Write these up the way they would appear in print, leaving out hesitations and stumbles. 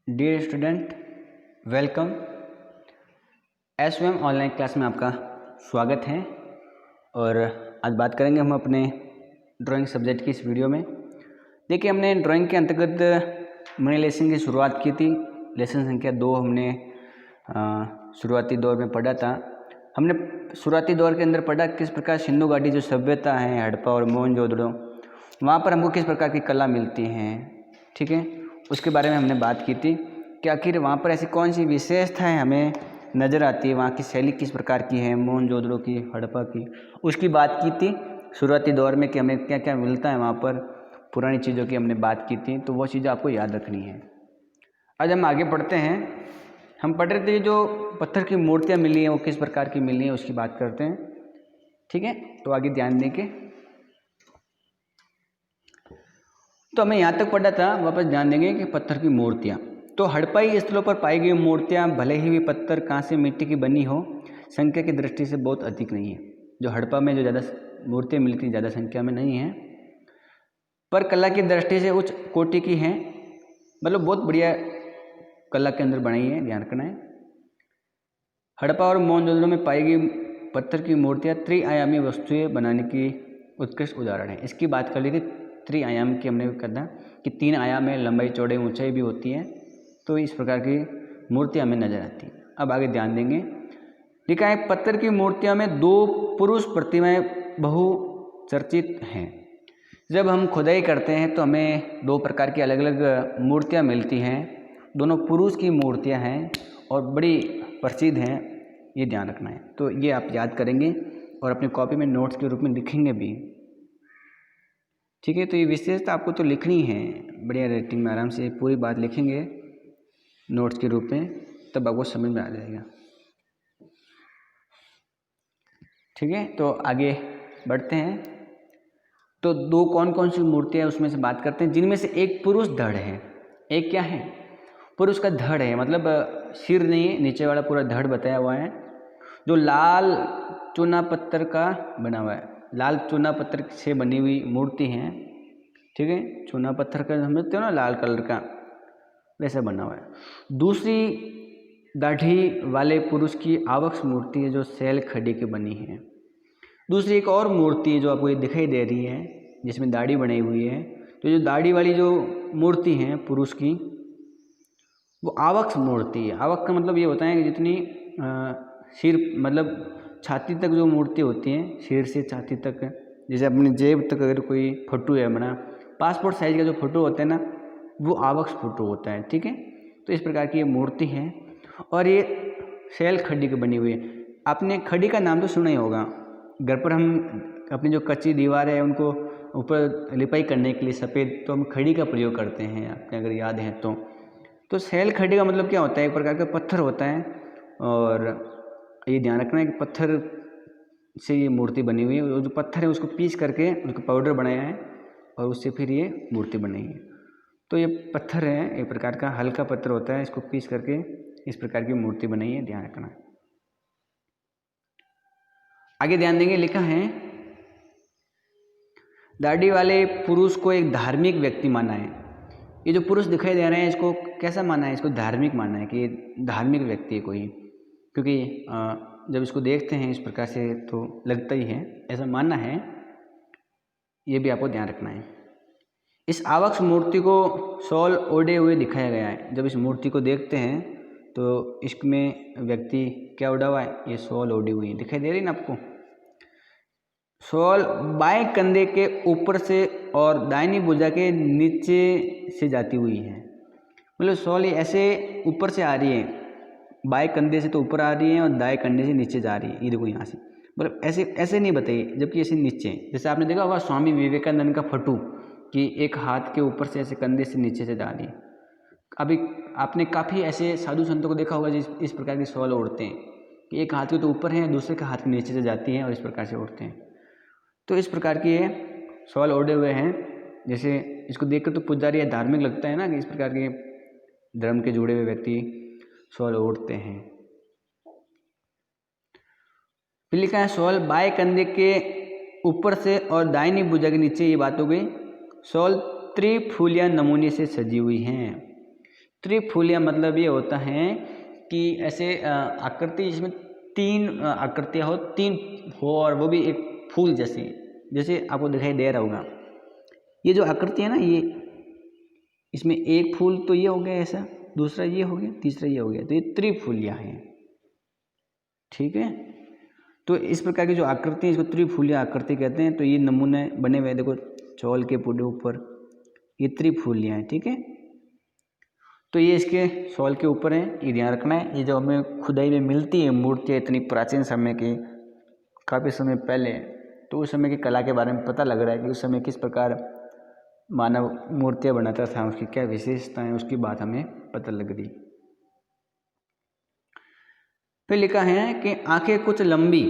Dear student, welcome. SVM online class में आपका स्वागत है। और आज बात करेंगे हम अपने ड्राइंग सब्जेक्ट की इस वीडियो में। देखिए, हमने ड्राइंग के अंतर्गत मिनी लेसन की शुरुआत की थी। लेसन संख्या 2 हमने शुरुआती दौर में पढ़ा था। हमने शुरुआती दौर के अंदर पढ़ा किस प्रकार सिंधु घाटी जो सभ्यता है, हड़प्पा और मोहनजोदड़ो, वहाँ पर हमको किस प्रकार की कला मिलती हैं, ठीक है, उसके बारे में हमने बात की थी कि आखिर वहाँ पर ऐसी कौन सी विशेषताएं हमें नज़र आती है, वहाँ की शैली किस प्रकार की है, मोहनजोदड़ो की, हड़प्पा की, उसकी बात की थी शुरुआती दौर में कि हमें क्या क्या मिलता है वहाँ पर, पुरानी चीज़ों की हमने बात की थी। तो वो चीज़ें आपको याद रखनी है। आज हम आगे पढ़ते हैं। हम पढ़ रहे थे जो पत्थर की मूर्तियाँ मिली हैं वो किस प्रकार की मिली हैं उसकी बात करते हैं, ठीक है। तो आगे ध्यान दें कि तो हमें यहाँ तक पढ़ा था, वापस ध्यान देंगे कि पत्थर की मूर्तियाँ। तो हड़प्पाई स्थलों पर पाई गई मूर्तियाँ भले ही भी पत्थर, कांसे, मिट्टी की बनी हो, संख्या की दृष्टि से बहुत अधिक नहीं है। जो हड़प्पा में जो ज़्यादा मूर्तियाँ मिली थी ज़्यादा संख्या में नहीं है, पर कला की दृष्टि से उच्च कोटि की हैं, मतलब बहुत बढ़िया कला के अंदर बनाई है, ध्यान रखना है। हड़प्पा और मोहनजोदड़ो में पाई गई पत्थर की मूर्तियाँ त्रिआयामी वस्तुएं बनाने की उत्कृष्ट उदाहरण है। इसकी बात कर ली थी, त्रिआयाम की हमने कहना कि 3 आयाम में लंबाई, चौड़ाई, ऊंचाई भी होती है। तो इस प्रकार की मूर्तियाँ हमें नजर आती हैं। अब आगे ध्यान देंगे, लिखा है पत्थर की मूर्तियों में 2 पुरुष प्रतिमाएं बहुचर्चित हैं। जब हम खुदाई करते हैं तो हमें 2 प्रकार की अलग अलग मूर्तियाँ मिलती हैं। दोनों पुरुष की मूर्तियाँ हैं और बड़ी प्रसिद्ध हैं, ये ध्यान रखना है। तो ये आप याद करेंगे और अपनी कॉपी में नोट्स के रूप में लिखेंगे भी, ठीक है। तो ये विशेषता आपको तो लिखनी है, बढ़िया रेटिंग में आराम से पूरी बात लिखेंगे नोट्स के रूप में, तब आपको समझ में आ जाएगा, ठीक है। तो आगे बढ़ते हैं। तो 2 कौन कौन सी मूर्तियाँ हैं उसमें से बात करते हैं, जिनमें से एक पुरुष धड़ है। एक क्या है? पुरुष का धड़ है, मतलब सिर नहीं है, नीचे वाला पूरा धड़ बताया हुआ है, जो लाल चूना पत्थर का बना हुआ है। लाल चूना पत्थर से बनी हुई मूर्ति है, ठीक है। चूना पत्थर का समझते हो ना, लाल कलर का, वैसा बना हुआ है। दूसरी दाढ़ी वाले पुरुष की आवक्ष मूर्ति है जो शैल खड़ी की बनी है। दूसरी एक और मूर्ति है जो आपको ये दिखाई दे रही है जिसमें दाढ़ी बनी हुई है। तो जो दाढ़ी वाली जो मूर्ति है पुरुष की, वो आवक्ष मूर्ति है। आवक्ष का मतलब ये होता है कि जितनी सिर मतलब छाती तक जो मूर्ति होती है, सिर से छाती तक, जैसे अपनी जेब तक अगर कोई फोटो है अपना, पासपोर्ट साइज का जो फोटो होता है ना, वो आवक्ष फोटो होता है, ठीक है। तो इस प्रकार की ये मूर्ति है और ये शैल खड्डी की बनी हुई है। आपने खड्डी का नाम तो सुना ही होगा। घर पर हम अपनी जो कच्ची दीवार है उनको ऊपर लिपाई करने के लिए सफ़ेद, तो हम खड़ी का प्रयोग करते हैं, आपने अगर याद है तो शैल खड्डी का मतलब क्या होता है? एक प्रकार का पत्थर होता है और ये ध्यान रखना है कि पत्थर से ये मूर्ति बनी हुई है। वो जो पत्थर है उसको पीस करके उसको पाउडर बनाया है और उससे फिर ये मूर्ति बनी है। तो ये पत्थर है, एक प्रकार का हल्का पत्थर होता है, इसको पीस करके इस प्रकार की मूर्ति बनाई है, ध्यान रखना। आगे ध्यान देंगे, लिखा है दाढ़ी वाले पुरुष को एक धार्मिक व्यक्ति माना है। ये जो पुरुष दिखाई दे रहे हैं इसको कैसा माना है? इसको धार्मिक माना है कि ये धार्मिक व्यक्ति है कोई, क्योंकि जब इसको देखते हैं इस प्रकार से तो लगता ही है, ऐसा मानना है, ये भी आपको ध्यान रखना है। इस आवक्ष मूर्ति को शॉल ओढ़े हुए दिखाया गया है। जब इस मूर्ति को देखते हैं तो इसमें व्यक्ति क्या ओढ़ा हुआ है? ये शॉल ओढ़ी हुई दिखाई दे रही ना आपको। शॉल बाएं कंधे के ऊपर से और दाहिनी भुजा के नीचे से जाती हुई है। मतलब शॉल ये ऐसे ऊपर से आ रही है, बाएं कंधे से तो ऊपर आ रही है और दाएं कंधे से नीचे जा रही है। ये देखो यहाँ से, मतलब ऐसे ऐसे नहीं बताइए, जबकि ऐसे नीचे, जैसे आपने देखा होगा स्वामी विवेकानंद का फोटो कि एक हाथ के ऊपर से ऐसे कंधे से नीचे से जा रही है। अभी आपने काफ़ी ऐसे साधु संतों को देखा होगा जिस इस प्रकार की शॉल ओढ़ते हैं कि एक हाथ के तो ऊपर है, दूसरे के हाथ के नीचे से जाती है और इस प्रकार से ओढ़ते हैं। तो इस प्रकार की ये शॉल ओढ़े हुए हैं। जैसे इसको देखकर तो पुजारी या धार्मिक लगता है ना कि इस प्रकार के धर्म के जुड़े हुए व्यक्ति शॉल ओढ़ते हैं। फिर लिखा है शॉल बाएं कंधे के ऊपर से और दाहिनी भुजा के नीचे, ये बात हो गई। शॉल त्रिफुलिया नमूने से सजी हुई हैं। त्रिफुलिया मतलब ये होता है कि ऐसे आकृति जिसमें 3 आकृतियाँ हो, 3 हो और वो भी एक फूल जैसी, जैसे आपको दिखाई दे रहा होगा। ये जो आकृति है ना, ये इसमें एक फूल तो ये हो गया ऐसा, दूसरा ये हो गया, तीसरा ये हो गया, तो ये त्रिफुलिया है। ठीक है, तो इस प्रकार की जो आकृति है इसको त्रिफुलिया आकृति कहते हैं। तो ये नमूने बने हुए देखो चौल के पूरे ऊपर, ये त्रिफुलिया है। ठीक है, तो ये इसके शॉल के ऊपर है, ये ध्यान रखना है। ये जो हमें खुदाई में मिलती है मूर्तियाँ इतनी प्राचीन समय की, काफ़ी समय पहले, तो उस समय की कला के बारे में पता लग रहा है कि उस समय किस प्रकार मानव मूर्तियाँ बनाता था, उसकी क्या विशेषता है, उसकी बात हमें पता लग रही। फिर लिखा है कि आंखें कुछ लंबी,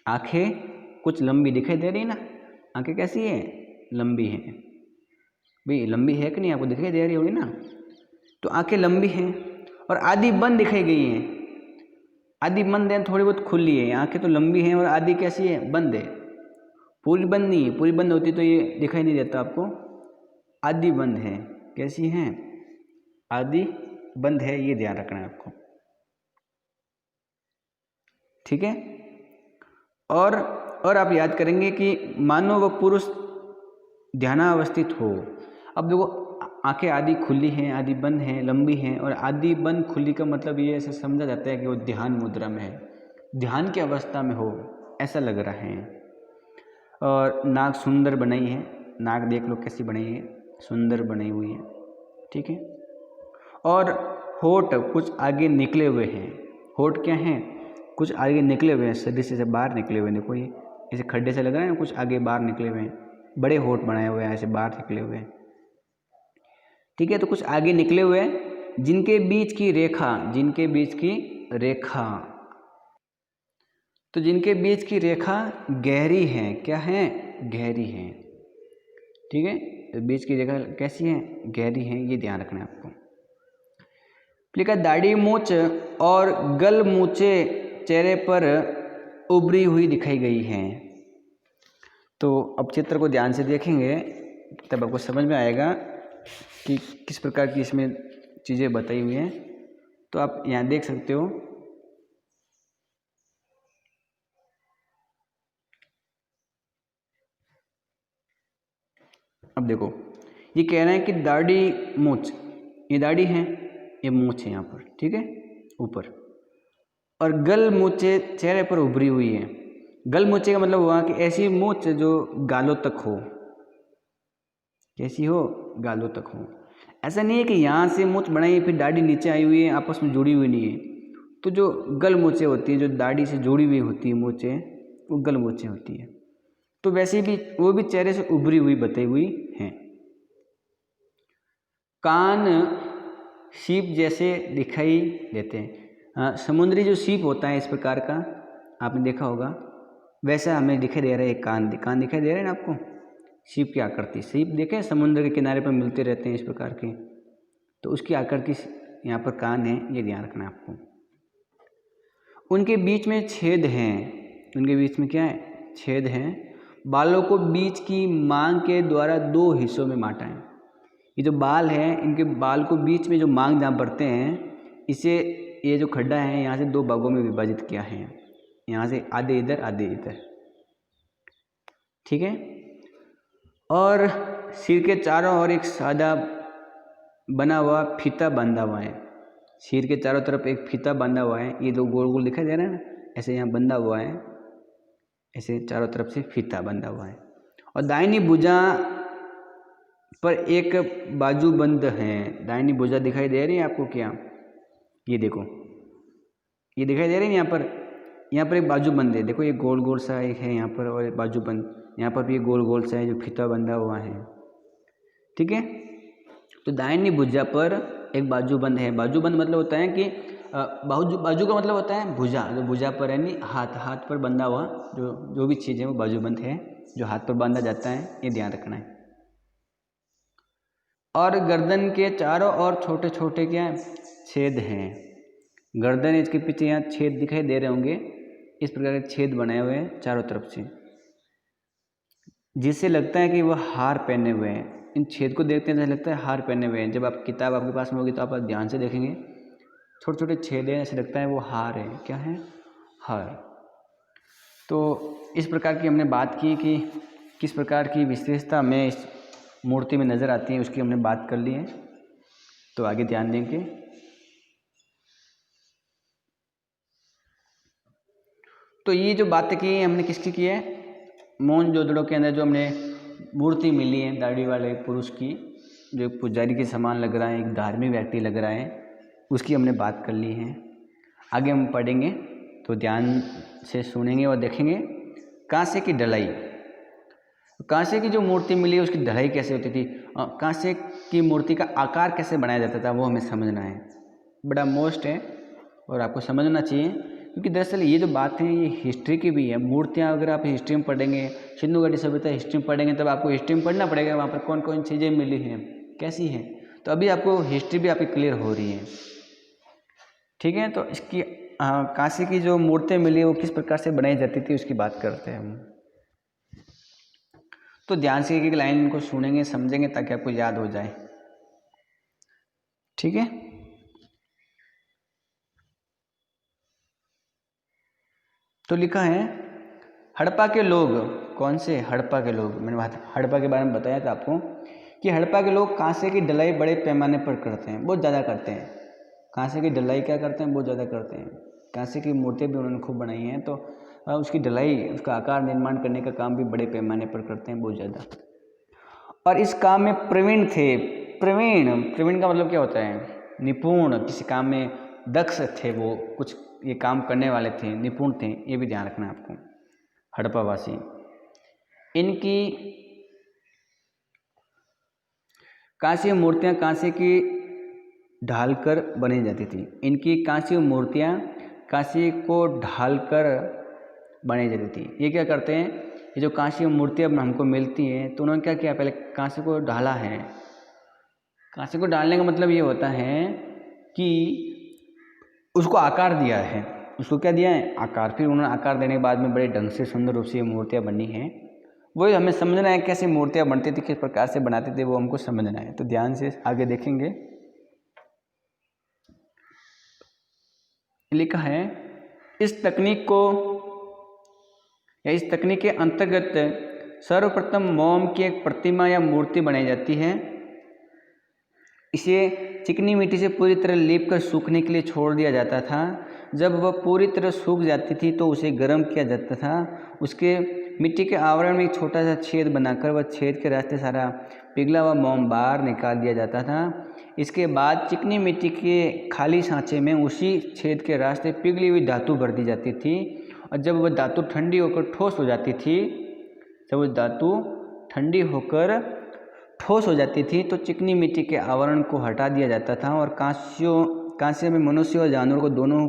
आंखें कुछ लंबी दिखाई दे रही ना, आंखें कैसी है, लंबी हैं भाई, लंबी है कि नहीं, आपको दिखाई दे रही होगी ना। तो आंखें लंबी हैं और आधी बंद दिखाई गई हैं, आधी बंद है, थोड़ी बहुत खुली है। आंखें तो लंबी हैं और आधी कैसी है, बंद है, पूरी बंद नहीं है। पूरी बंद होती तो ये दिखाई नहीं देता आपको, आधी बंद है। कैसी हैं, आधी बंद है, ये ध्यान रखना है आपको। ठीक है, और आप याद करेंगे कि मानो वह पुरुष ध्यानावस्थित हो। अब देखो आंखें आधी खुली हैं, आधी बंद हैं, लंबी हैं, और आधी बंद खुली का मतलब ये ऐसे समझा जाता है कि वो ध्यान मुद्रा में है, ध्यान की अवस्था में हो, ऐसा लग रहा है। और नाक सुंदर बनाई है, नाक देख लो कैसी बनाई है, सुंदर बनी हुई है। ठीक है, और होठ कुछ आगे निकले हुए हैं। होठ क्या हैं, कुछ आगे निकले हुए हैं, शरीर से बाहर निकले हुए हैं। देखो ये ऐसे खड्डे से लग रहा है ना, कुछ आगे बाहर निकले हुए हैं, बड़े होठ बनाए हुए हैं, ऐसे बाहर निकले हुए हैं। ठीक है, तो कुछ आगे निकले हुए हैं, जिनके बीच की रेखा, जिनके बीच की रेखा, तो जिनके बीच की रेखा गहरी है, क्या है, गहरी है। ठीक है, तो बीच की रेखा कैसी है, गहरी है, ये ध्यान रखना है आपको। लिखा दाढ़ी मूंछ और गल मूछे चेहरे पर उभरी हुई दिखाई गई हैं। तो अब चित्र को ध्यान से देखेंगे तब आपको समझ में आएगा कि किस प्रकार की इसमें चीज़ें बताई हुई हैं। तो आप यहाँ देख सकते हो, अब देखो ये कह रहे हैं कि दाढ़ी मूंछ, ये दाढ़ी है, ये मूंछ है यहाँ पर, ठीक है, ऊपर, और गल मूछे चेहरे पर उभरी हुई है। गल मूछे का मतलब हुआ कि ऐसी मूंछ जो गालों तक हो, कैसी हो, गालों तक हो। ऐसा नहीं है कि यहाँ से मूंछ बनाई फिर दाढ़ी नीचे आई हुई है, आपस में जुड़ी हुई नहीं है। तो जो गल मूछे होती है, जो दाढ़ी से जुड़ी हुई होती है मूछे, वो गल मूछे होती है। तो वैसे भी वो भी चेहरे से उभरी हुई बताई हुई हैं। कान सीप जैसे दिखाई देते हैं। समुद्री जो सीप होता है इस प्रकार का, आपने देखा होगा, वैसा हमें दिखाई दे रहा है। कान दिखाई दे रहे हैं ना आपको, सीप की आकृति। सीप देखें समुद्र के किनारे पर मिलते रहते हैं इस प्रकार के, तो उसकी आकृति यहाँ पर कान है, ये ध्यान रखना है आपको। उनके बीच में छेद हैं, उनके बीच में क्या है, छेद हैं। बालों को बीच की मांग के द्वारा 2 हिस्सों में बांटा है। ये जो बाल हैं, इनके बाल को बीच में जो मांग जहाँ बढ़ते हैं, इसे ये जो खड्डा है यहाँ से 2 भागों में विभाजित किया है। यहाँ से आधे इधर आधे इधर, ठीक है। और सिर के चारों ओर एक सादा बना हुआ फीता बांधा हुआ है। सिर के चारों तरफ एक फीता बांधा हुआ है, ये 2 गोल गोल दिखाई दे रहा है ना, ऐसे यहाँ बंधा हुआ है, ऐसे चारों तरफ से फीता बंधा हुआ है। और दाहिनी भुजा पर एक बाजूबंद है। दाहिनी भुजा दिखाई दे रही है आपको क्या, ये देखो, ये दिखाई दे रही है यहाँ पर एक बाजूबंद है। देखो ये गोल गोल सा एक है यहाँ पर, और एक बाजूबंद यहाँ पर भी गोल गोल सा है जो फीता बंधा हुआ है, ठीक है। तो दाहिनी भुजा पर एक बाजूबंद है। बाजूबंद मतलब होता है कि बाजू का मतलब होता है भुजा, जो भुजा पर यानी हाथ पर बंधा हुआ जो भी चीज़ है वो बाजूबंद है, जो हाथ पर बांधा जाता है, ये ध्यान रखना है। और गर्दन के चारों ओर छोटे छोटे क्या छेद हैं। गर्दन इसके पीछे यहाँ छेद दिखाई दे रहे होंगे, इस प्रकार के छेद बनाए हुए हैं चारों तरफ से, जिससे लगता है कि वह हार पहने हुए हैं। इन छेद को देखते हैं तो लगता है हार पहने हुए हैं। जब आप किताब आपके पास में होगी तो आप ध्यान से देखेंगे, छोटे छोटे छेद हैं, ऐसे लगता है वो हार है। क्या है? हार। तो इस प्रकार की हमने बात की कि किस प्रकार की विशेषता हमें इस मूर्ति में नज़र आती है, उसकी हमने बात कर ली है। तो आगे ध्यान देंगे। तो ये जो बातें की हमने किसकी की है? मोहनजोदड़ो के अंदर जो हमने मूर्ति मिली है दाढ़ी वाले पुरुष की, जो पुजारी के समान लग रहा है, एक धार्मिक व्यक्ति लग रहा है, उसकी हमने बात कर ली है। आगे हम पढ़ेंगे तो ध्यान से सुनेंगे और देखेंगे। कांसे की ढलाई, कांसे की जो मूर्ति मिली है उसकी ढलाई कैसे होती थी, कांसे की मूर्ति का आकार कैसे बनाया जाता था, वो हमें समझना है। बड़ा मोस्ट है और आपको समझना चाहिए, क्योंकि दरअसल ये जो बात है ये हिस्ट्री की भी है। मूर्तियाँ अगर आप हिस्ट्री में पढ़ेंगे, सिंधु घाटी सभ्यता हिस्ट्री में पढ़ेंगे, तब आपको हिस्ट्री में पढ़ना पड़ेगा वहाँ पर कौन कौन चीज़ें मिली हैं, कैसी हैं। तो अभी आपको हिस्ट्री भी आपकी क्लियर हो रही है, ठीक है। तो इसकी कांसे की जो मूर्तियाँ मिली वो किस प्रकार से बनाई जाती थी उसकी बात करते हैं हम। तो ध्यान से एक एक लाइन को सुनेंगे, समझेंगे, ताकि आपको याद हो जाए, ठीक है। तो लिखा है हड़प्पा के लोग, कौन से? हड़प्पा के लोग। मैंने हड़प्पा के बारे में बताया था आपको कि हड़प्पा के लोग कांसे की ढलाई बड़े पैमाने पर करते हैं, बहुत ज़्यादा करते हैं। कांसे की ढलाई क्या करते हैं? बहुत ज़्यादा करते हैं। कांसे की मूर्तियाँ भी उन्होंने खूब बनाई हैं, तो उसकी ढलाई, उसका आकार निर्माण करने का काम भी बड़े पैमाने पर करते हैं, बहुत ज़्यादा। और इस काम में प्रवीण थे। प्रवीण का मतलब क्या होता है? निपुण, किसी काम में दक्ष थे, वो कुछ ये काम करने वाले थे, निपुण थे, ये भी ध्यान रखना है आपको। हड़प्पावासी, इनकी कांस्य मूर्तियाँ कांसे की ढालकर बनी जाती थी। इनकी कांस्य मूर्तियाँ कांसे को ढालकर बनाई जाती थी। ये क्या करते हैं, ये जो कांस्य मूर्तियाँ हमको मिलती हैं, तो उन्होंने क्या किया, पहले कांसे को ढाला है। कांसे को डालने का मतलब ये होता है कि उसको आकार दिया है। उसको क्या दिया है? आकार। फिर उन्होंने आकार देने के बाद में बड़े ढंग से सुंदर रूप से मूर्तियाँ बनी हैं। वही हमें समझना है, कैसे मूर्तियाँ बनती थी, किस प्रकार से बनाते थे, वो हमको समझना है। तो ध्यान से आगे देखेंगे। लिखा है इस तकनीक को, या इस तकनीक के अंतर्गत सर्वप्रथम मोम की एक प्रतिमा या मूर्ति बनाई जाती है। इसे चिकनी मिट्टी से पूरी तरह लीप कर सूखने के लिए छोड़ दिया जाता था। जब वह पूरी तरह सूख जाती थी तो उसे गर्म किया जाता था। उसके मिट्टी के आवरण में एक छोटा सा छेद बनाकर वह छेद के रास्ते सारा पिघला हुआ मोम बाहर निकाल दिया जाता था। इसके बाद चिकनी मिट्टी के खाली सांचे में उसी छेद के रास्ते पिघली हुई धातु भर दी जाती थी, और जब वह धातु ठंडी होकर ठोस हो जाती थी, जब वह धातु ठंडी होकर ठोस हो जाती थी तो चिकनी मिट्टी के आवरण को हटा दिया जाता था। और कांस्य में मनुष्य और जानवर को दोनों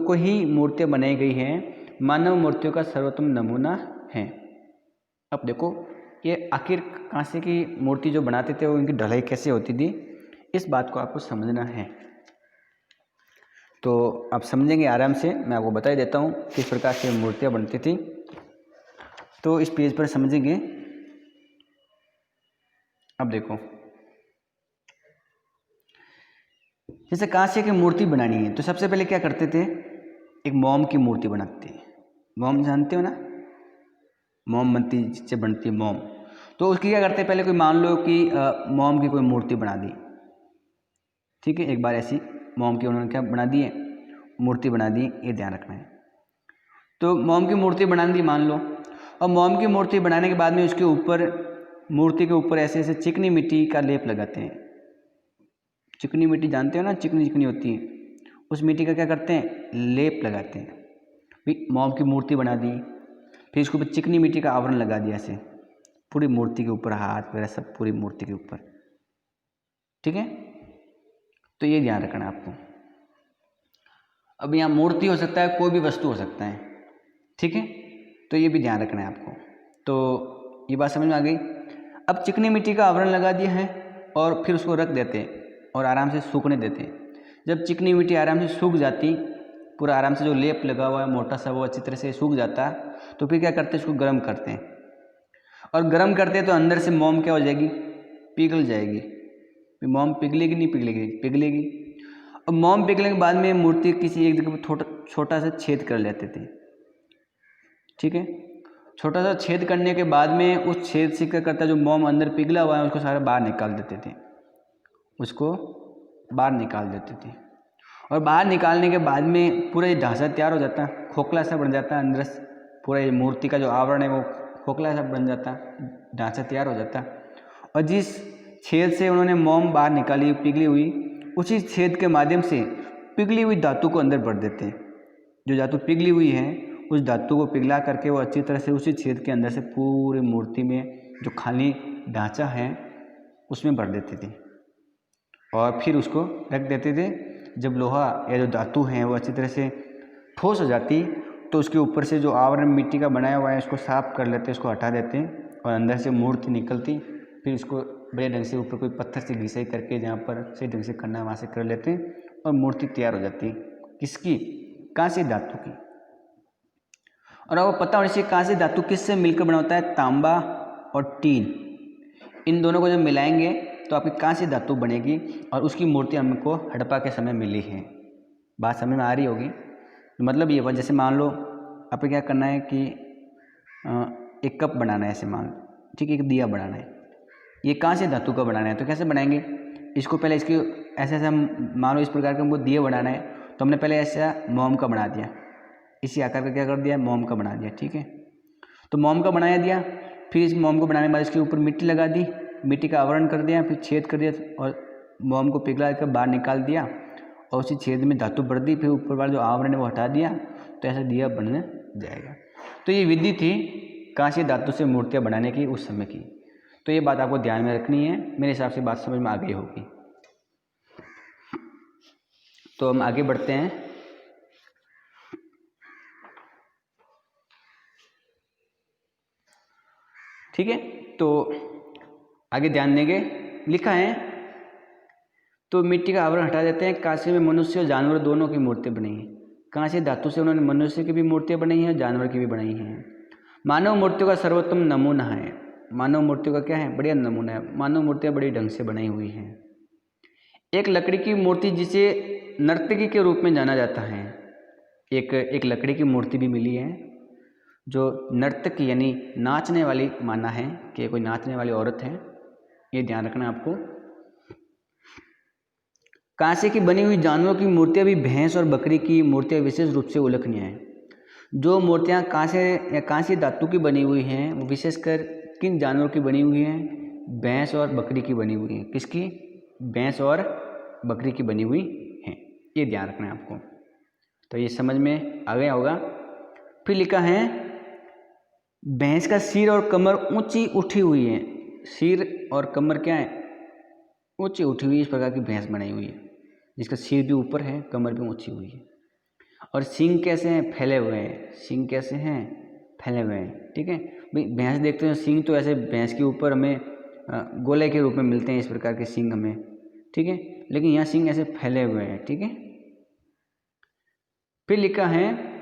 को ही मूर्तियाँ बनाई गई हैं। मानव मूर्तियों का सर्वोत्तम नमूना है। अब देखो ये आखिर कांसे की मूर्ति जो बनाते थे वो इनकी ढलाई कैसे होती थी, इस बात को आपको समझना है। तो आप समझेंगे आराम से, मैं आपको बता देता हूँ किस प्रकार से मूर्तियाँ बनती थी। तो इस पेज पर समझेंगे। अब देखो, जैसे कांसे की मूर्ति बनानी है तो सबसे पहले क्या करते थे, एक मोम की मूर्ति बनाते थे। मोम जानते हो ना, मोमबत्ती जिससे बनती है मोम। तो उसकी क्या करते हैं, पहले कोई मान लो कि मोम की कोई मूर्ति बना दी, ठीक है। एक बार ऐसी मोम की उन्होंने क्या बना दी है, मूर्ति बना दी, ये ध्यान रखना है। तो मोम की मूर्ति बना दी मान लो, और मोम की मूर्ति बनाने के बाद में उसके ऊपर, मूर्ति के ऊपर ऐसे ऐसे चिकनी मिट्टी का लेप लगाते हैं। चिकनी मिट्टी जानते हो ना, चिकनी चिकनी होती है, उस मिट्टी का क्या करते हैं, लेप लगाते हैं। फिर मोम की मूर्ति बना दी, फिर इसके ऊपर चिकनी मिट्टी का आवरण लगा दिया ऐसे पूरी मूर्ति के ऊपर, हाथ वगैरह सब पूरी मूर्ति के ऊपर, ठीक है। तो ये ध्यान रखना आपको। अब यहाँ मूर्ति हो सकता है, कोई भी वस्तु हो सकता है, ठीक है। तो ये भी ध्यान रखना है आपको। तो ये बात समझ में आ गई। अब चिकनी मिट्टी का आवरण लगा दिया है और फिर उसको रख देते हैं और आराम से सूखने देते हैं। जब चिकनी मिट्टी आराम से सूख जाती, पूरा आराम से जो लेप लगा हुआ है मोटा सा वो अच्छी तरह से सूख जाता, तो फिर क्या करते हैं, इसको गर्म करते हैं। और गर्म करते हैं तो अंदर से मोम क्या हो जाएगी, पिघल जाएगी। मोम पिघलेगी नहीं पिघलेगी, पिघलेगी। और मोम पिघलने के बाद में मूर्ति किसी एक जगह पर छोटा सा छेद कर लेते थे, ठीक है। छोटा सा छेद करने के बाद में उस छेद से क्या करता है, जो मोम अंदर पिघला हुआ है उसको सारा बाहर निकाल देते थे, उसको बाहर निकाल देते थे। और बाहर निकालने के बाद में पूरा ये ढांचा तैयार हो जाता है, खोखला सा बन जाता है अंदर से, पूरा ये मूर्ति का जो आवरण है वो खोखला सा बन जाता है, ढांचा तैयार हो जाता है। और जिस छेद से उन्होंने मोम बाहर निकाली पिघली हुई, उसी छेद के माध्यम से पिघली हुई धातु को अंदर भर देते हैं। जो धातु पिघली हुई है उस धातु को पिघला करके वो अच्छी तरह से उसी छेद के अंदर से पूरी मूर्ति में जो खाली ढांचा है उसमें भर देते थे और फिर उसको रख देते थे। जब लोहा या जो धातु है वो अच्छी तरह से ठोस हो जाती तो उसके ऊपर से जो आवरण मिट्टी का बनाया हुआ है उसको साफ कर लेते, उसको हटा देते और अंदर से मूर्ति निकलती। फिर इसको बड़े ढंग से ऊपर कोई पत्थर से घिसाई करके जहाँ पर सही ढंग से करना है वहाँ से कर लेते हैं और मूर्ति तैयार हो जाती। किसकी? कांस्य धातु की। और आपको पता होना चाहिए कांस्य धातु किससे मिलकर बना होता है? तांबा और टीन, इन दोनों को जब मिलाएंगे तो आपकी कांस्य धातु बनेगी और उसकी मूर्ति हमको हड़प्पा के समय मिली है। बात समझ में आ रही होगी। मतलब ये हुआ, जैसे मान लो आपको क्या करना है कि एक कप बनाना है, ऐसे मान लो, ठीक है, एक दिया बनाना है, ये कांस्य धातु का बनाना है। तो कैसे बनाएंगे इसको? पहले इसकी ऐसे ऐसे हम मान लो इस प्रकार का हमको दिया बनाना है तो हमने पहले ऐसा मोम का बना दिया, इसी आकार का क्या कर दिया, मोम का बना दिया, ठीक है। तो मोम का बनाया दिया, फिर इस मोम को बनाने के बाद इसके ऊपर मिट्टी लगा दी, मिट्टी का आवरण कर दिया, फिर छेद कर दिया और मोम को पिघला कर बाहर निकाल दिया और उसी छेद में धातु भर दी, फिर ऊपर वाला जो आवरण है वो हटा दिया, तो ऐसा दिया बन जाएगा। तो ये विधि थी कांस्य धातु से मूर्तियाँ बनाने की उस समय की। तो ये बात आपको ध्यान में रखनी है। मेरे हिसाब से बात समझ में आ गई होगी। तो हम आगे बढ़ते हैं। ठीक है, तो आगे ध्यान देंगे। लिखा है तो मिट्टी का आवरण हटा देते हैं। कांसे में मनुष्य और जानवर दोनों की मूर्ति बनी है। कांसे धातु से उन्होंने मनुष्य की भी मूर्तियाँ बनाई हैं, जानवर की भी बनाई हैं। मानव मूर्तियों का सर्वोत्तम नमूना है। मानव मूर्तियों का क्या है? बढ़िया नमूना है। मानव मूर्तियाँ बड़ी ढंग से बनाई हुई हैं। एक लकड़ी की मूर्ति जिसे नर्तकी के रूप में जाना जाता है, एक लकड़ी की मूर्ति भी मिली है जो नर्तकी यानी नाचने वाली माना है कि कोई नाचने वाली औरत है, ये ध्यान रखना आपको। कांसे की बनी हुई जानवरों की मूर्तियाँ भी भैंस और बकरी की मूर्तियाँ विशेष रूप से उल्लेखनीय हैं। जो मूर्तियाँ कांसे या कांस्य धातु की बनी हुई हैं वो विशेषकर किन जानवरों की बनी हुई हैं? भैंस और बकरी की बनी हुई हैं। किसकी? भैंस और बकरी की बनी हुई हैं। ये ध्यान रखना है आपको। तो ये समझ में आ गया होगा। फिर लिखा है भैंस का सिर और कमर ऊंची उठी हुई है। सिर और कमर क्या है? ऊंची उठी हुई। इस प्रकार की भैंस बनाई हुई है जिसका सिर भी ऊपर है, कमर भी ऊंची हुई है। और सींग कैसे हैं? फैले हुए हैं। सींग कैसे हैं? फैले हुए हैं। ठीक है भाई, भैंस देखते हैं सींग तो ऐसे भैंस के ऊपर हमें गोले के रूप में मिलते हैं, इस प्रकार के सींग हमें, ठीक है, लेकिन यहाँ सींग ऐसे फैले हुए हैं। ठीक है, फिर लिखा है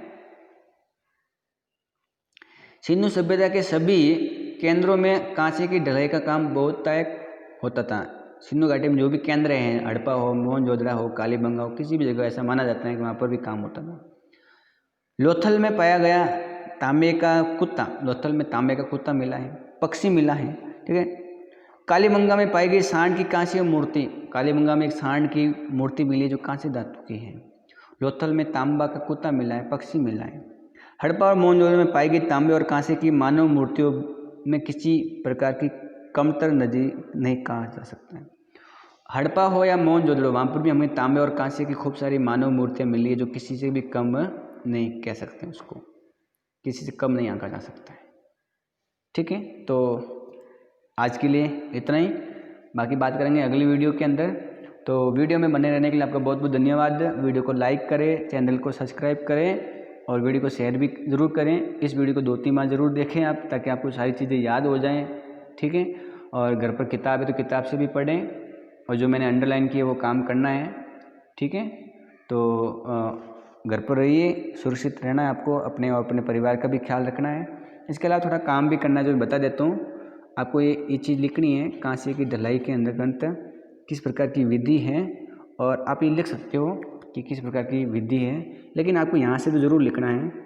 सिंधु सभ्यता के सभी केंद्रों में कांसे की ढलाई का काम बहुतायत होता था। सिंधु घाटी में जो भी केंद्र हैं, हड़प्पा हो, मोहनजोदड़ो हो, कालीबंगा हो, किसी भी जगह ऐसा माना जाता है कि वहाँ पर भी काम होता था। लोथल में पाया गया तांबे का कुत्ता, लोथल में तांबे का कुत्ता मिला है, पक्षी मिला है। ठीक है, कालीबंगा में पाई गई सांड की कांस्य मूर्ति, कालीबंगा में एक सांड की मूर्ति मिली जो कांस्य धातु की है। लोथल में तांबा का कुत्ता मिला है, पक्षी मिला है। हड़प्पा और मोहनजोदड़ो में पाई गई तांबे और कांसे की मानव मूर्तियों में किसी प्रकार की कमतर नज़ीर नहीं कहा जा सकता है। हड़प्पा हो या मोहनजोदड़ो, वहाँ पर भी हमें तांबे और कांसे की खूब सारी मानव मूर्तियाँ मिली है जो किसी से भी कम नहीं कह सकते, उसको किसी से कम नहीं आंका जा सकता है। ठीक है, तो आज के लिए इतना ही, बाकी बात करेंगे अगली वीडियो के अंदर। तो वीडियो में बने रहने के लिए आपका बहुत बहुत धन्यवाद। वीडियो को लाइक करें, चैनल को सब्सक्राइब करें और वीडियो को शेयर भी ज़रूर करें। इस वीडियो को 2-3 बार ज़रूर देखें आप, ताकि आपको सारी चीज़ें याद हो जाएं। ठीक है, और घर पर किताब है तो किताब से भी पढ़ें और जो मैंने अंडरलाइन किया वो काम करना है। ठीक है, तो घर पर रहिए, सुरक्षित रहना है आपको, अपने और अपने परिवार का भी ख्याल रखना है। इसके अलावा थोड़ा काम भी करना है जो बता देता हूँ। आपको ये चीज़ लिखनी है, कांसे की ढलाई के अंदर गणित किस प्रकार की विधि है, और आप ये लिख सकते हो कि किस प्रकार की विधि है, लेकिन आपको यहाँ से तो ज़रूर लिखना है।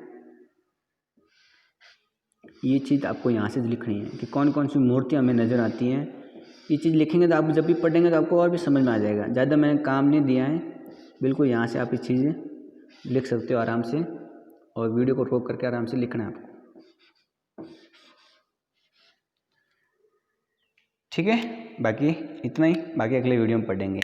ये चीज़ आपको यहाँ से लिखनी है कि कौन कौन सी मूर्तियाँ हमें नज़र आती हैं। ये चीज़ लिखेंगे तो आप जब भी पढ़ेंगे तो आपको और भी समझ में आ जाएगा। ज़्यादा मैंने काम नहीं दिया है, बिल्कुल यहाँ से आप ये चीज़ें लिख सकते हो आराम से, और वीडियो को रोक करके आराम से लिखना है आपको। ठीक है, बाकी इतना ही, बाकी अगले वीडियो में पढ़ेंगे।